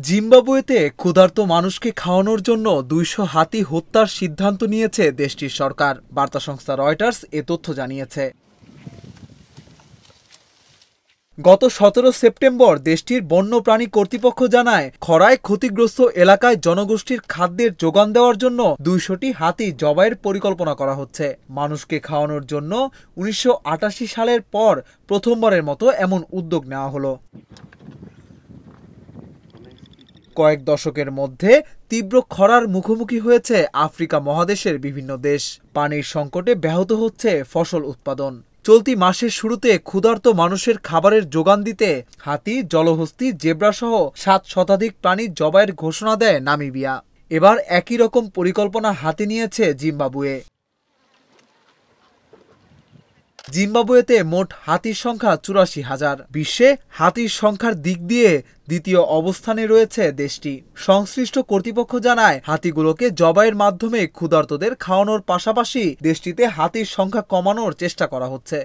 জিম্বাবুয়েতে ক্ষুধার্ত মানুষকে খাওয়ানোর জন্য ২০০ হাতি হত্যার সিদ্ধান্ত নিয়েছে দেশটির সরকার। বার্তা সংস্থা রয়টার্স এ তথ্য জানিয়েছে। গত ১৭ সেপ্টেম্বর দেশটির বন্যপ্রাণী কর্তৃপক্ষ জানায়, খরায় ক্ষতিগ্রস্ত এলাকায় জনগোষ্ঠীর খাদ্যের যোগান দেওয়ার জন্য ২০০টি হাতি জবাইয়ের পরিকল্পনা করা হচ্ছে। মানুষকে খাওয়ানোর জন্য ১৯৮৮ সালের পর প্রথমবারের মতো এমন উদ্যোগ নেওয়া হলো। কয়েক দশকের মধ্যে তীব্র খরার মুখোমুখি হয়েছে আফ্রিকা মহাদেশের বিভিন্ন দেশ। পানির সংকটে ব্যাহত হচ্ছে ফসল উৎপাদন। চলতি মাসের শুরুতে ক্ষুধার্ত মানুষের খাবারের যোগান দিতে হাতি, জলহস্তী, জেব্রাসহ ৭ শতাধিক প্রাণী জবাইয়ের ঘোষণা দেয় নামিবিয়া। এবার একই রকম পরিকল্পনা হাতে নিয়েছে জিম্বাবুয়ে। জিম্বাবুয়েতে মোট হাতির সংখ্যা ৮৪,০০০। বিশ্বে হাতির সংখ্যার দিক দিয়ে দ্বিতীয় অবস্থানে রয়েছে দেশটি। সংশ্লিষ্ট কর্তৃপক্ষ জানায়, হাতিগুলোকে জবাইয়ের মাধ্যমে ক্ষুধার্তদের খাওয়ানোর পাশাপাশি দেশটিতে হাতির সংখ্যা কমানোর চেষ্টা করা হচ্ছে।